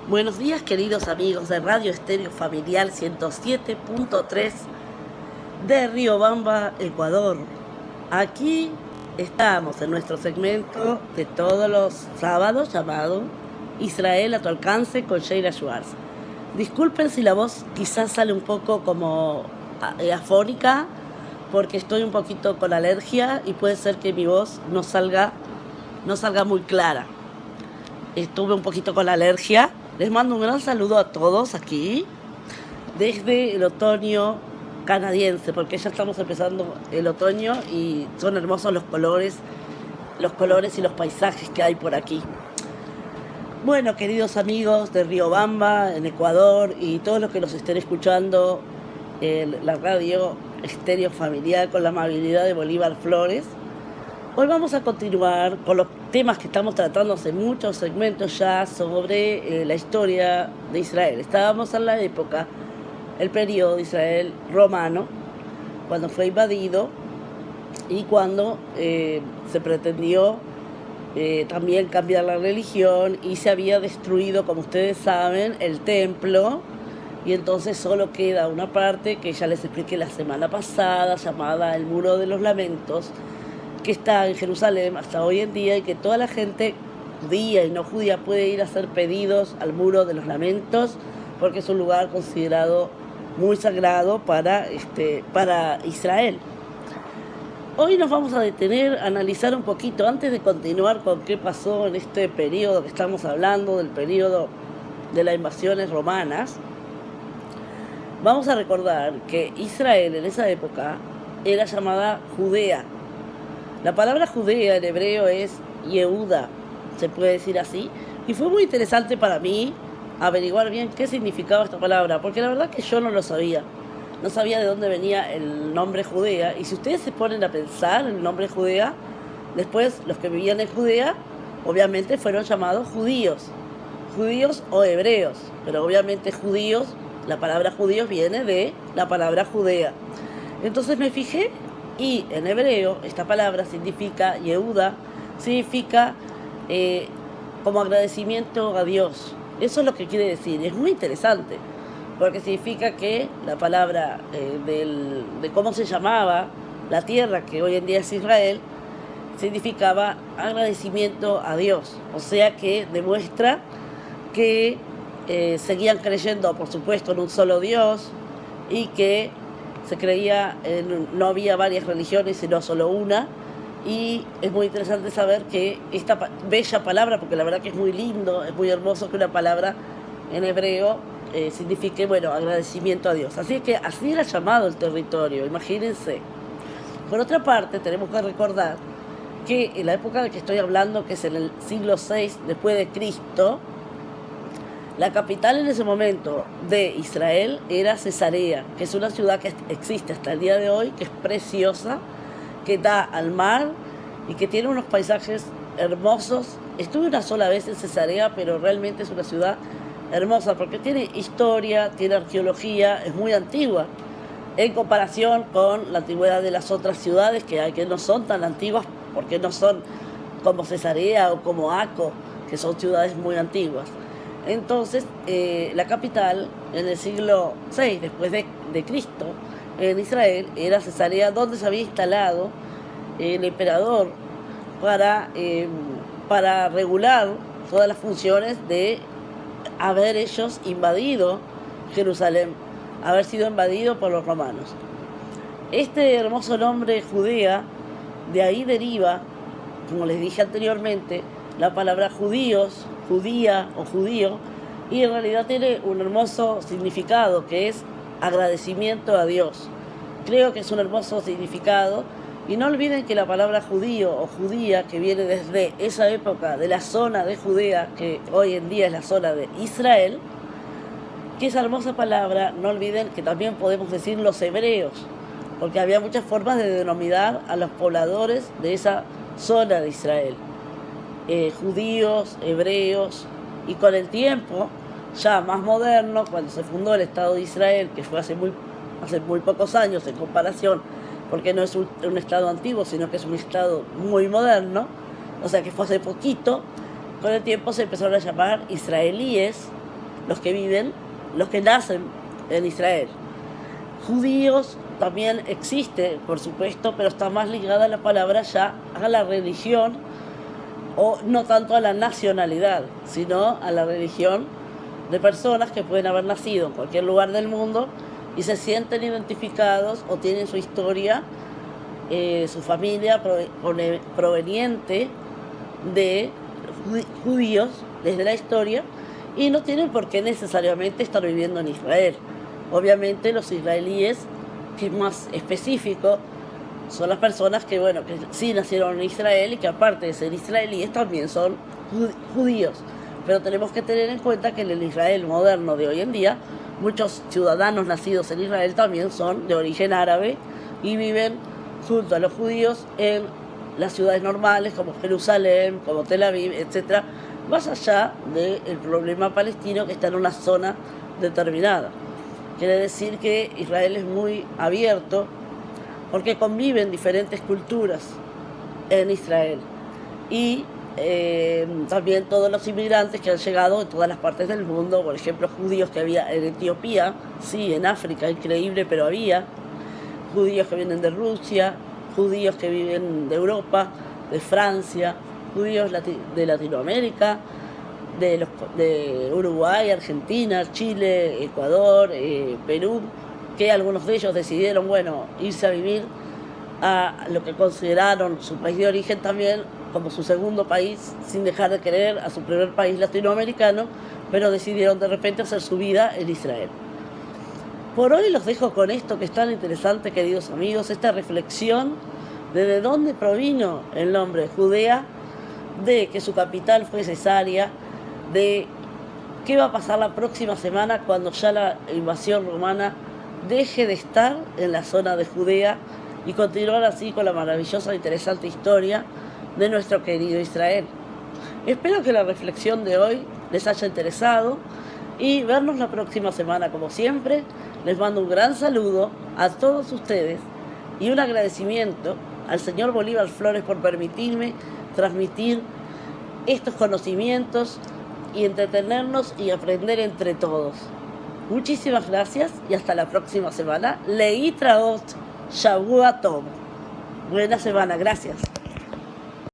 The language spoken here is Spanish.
Buenos días, queridos amigos de Radio Estéreo Familiar 107.3 de Riobamba, Ecuador. Aquí estamos en nuestro segmento de todos los sábados llamado Israel a tu alcance con Sheila Schwartz. Disculpen si la voz quizás sale un poco como afónica, porque estoy un poquito con alergia y puede ser que mi voz no salga muy clara. Estuve un poquito con la alergia. Les mando un gran saludo a todos aquí desde el otoño canadiense, porque ya estamos empezando el otoño y son hermosos los colores y los paisajes que hay por aquí. Bueno, queridos amigos de Riobamba, en Ecuador, y todos los que nos estén escuchando en la radio Estéreo Familiar con la amabilidad de Bolívar Flores, hoy vamos a continuar con los temas que estamos tratando hace muchos segmentos ya sobre la historia de Israel. Estábamos en la época, el periodo de Israel romano, cuando fue invadido y cuando se pretendió también cambiar la religión y se había destruido, como ustedes saben, el templo, y entonces solo queda una parte que ya les expliqué la semana pasada, llamada el Muro de los Lamentos, que está en Jerusalén hasta hoy en día y que toda la gente judía y no judía puede ir a hacer pedidos al Muro de los Lamentos porque es un lugar considerado muy sagrado para Israel. Hoy nos vamos a detener a analizar un poquito, antes de continuar con qué pasó en este periodo que estamos hablando, del periodo de las invasiones romanas. Vamos a recordar que Israel en esa época era llamada Judea. La palabra Judea en hebreo es Yehuda, se puede decir así, y fue muy interesante para mí averiguar bien qué significaba esta palabra, porque la verdad que yo no lo sabía. No sabía de dónde venía el nombre Judea, y si ustedes se ponen a pensar en el nombre Judea, después los que vivían en Judea, obviamente fueron llamados judíos o hebreos, pero obviamente judíos, la palabra judíos viene de la palabra Judea. Entonces me fijé, y en hebreo esta palabra significa, Yehuda, significa como agradecimiento a Dios. Eso es lo que quiere decir, es muy interesante, porque significa que la palabra de cómo se llamaba la tierra, que hoy en día es Israel, significaba agradecimiento a Dios. O sea que demuestra que seguían creyendo, por supuesto, en un solo Dios, y que se creía, no había varias religiones, sino solo una. Y es muy interesante saber que esta bella palabra, porque la verdad que es muy lindo, es muy hermoso que una palabra en hebreo signifique, agradecimiento a Dios. Así que así era llamado el territorio, imagínense. Por otra parte, tenemos que recordar que en la época de que estoy hablando, que es en el siglo VI después de Cristo, la capital en ese momento de Israel era Cesarea, que es una ciudad que existe hasta el día de hoy, que es preciosa, que da al mar y que tiene unos paisajes hermosos. Estuve una sola vez en Cesarea, pero realmente es una ciudad hermosa porque tiene historia, tiene arqueología, es muy antigua en comparación con la antigüedad de las otras ciudades que no son tan antiguas, porque no son como Cesarea o como Acco, que son ciudades muy antiguas. Entonces, la capital en el siglo VI después de Cristo en Israel era Cesarea, donde se había instalado el emperador para regular todas las funciones de haber ellos invadido Jerusalén, haber sido invadido por los romanos. Este hermoso nombre Judea, de ahí deriva, como les dije anteriormente, la palabra judíos, judía o judío, y en realidad tiene un hermoso significado que es agradecimiento a Dios. Creo que es un hermoso significado, y no olviden que la palabra judío o judía, que viene desde esa época de la zona de Judea, que hoy en día es la zona de Israel, que esa hermosa palabra, no olviden que también podemos decir los hebreos, porque había muchas formas de denominar a los pobladores de esa zona de Israel. Judíos, hebreos, y con el tiempo ya más moderno, cuando se fundó el Estado de Israel, que fue hace muy pocos años en comparación, porque no es un Estado antiguo, sino que es un Estado muy moderno, o sea que fue hace poquito, con el tiempo se empezaron a llamar israelíes los que nacen en Israel. Judíos también existe, por supuesto, pero está más ligada la palabra ya a la religión, o no tanto a la nacionalidad, sino a la religión de personas que pueden haber nacido en cualquier lugar del mundo y se sienten identificados o tienen su historia, su familia proveniente de judíos desde la historia, y no tienen por qué necesariamente estar viviendo en Israel. Obviamente los israelíes, que es más específico, son las personas que sí nacieron en Israel y que aparte de ser israelíes también son judíos. Pero tenemos que tener en cuenta que en el Israel moderno de hoy en día, muchos ciudadanos nacidos en Israel también son de origen árabe y viven junto a los judíos en las ciudades normales como Jerusalén, como Tel Aviv, etc., más allá del problema palestino que está en una zona determinada. Quiere decir que Israel es muy abierto porque conviven diferentes culturas en Israel y también todos los inmigrantes que han llegado de todas las partes del mundo, por ejemplo, judíos que había en Etiopía, sí, en África, increíble, pero había judíos que vienen de Rusia, judíos que viven de Europa, de Francia, judíos de Latinoamérica, de Uruguay, Argentina, Chile, Ecuador, Perú, que algunos de ellos decidieron, irse a vivir a lo que consideraron su país de origen también como su segundo país, sin dejar de querer a su primer país latinoamericano, pero decidieron de repente hacer su vida en Israel. Por hoy los dejo con esto que es tan interesante, queridos amigos, esta reflexión de dónde provino el nombre Judea, de que su capital fue Cesarea, de qué va a pasar la próxima semana cuando ya la invasión romana deje de estar en la zona de Judea y continuar así con la maravillosa e interesante historia de nuestro querido Israel. Espero que la reflexión de hoy les haya interesado y vernos la próxima semana como siempre. Les mando un gran saludo a todos ustedes y un agradecimiento al señor Bolívar Flores por permitirme transmitir estos conocimientos y entretenernos y aprender entre todos. Muchísimas gracias y hasta la próxima semana. Leí Traot, Shavua Tov. Buena semana, gracias.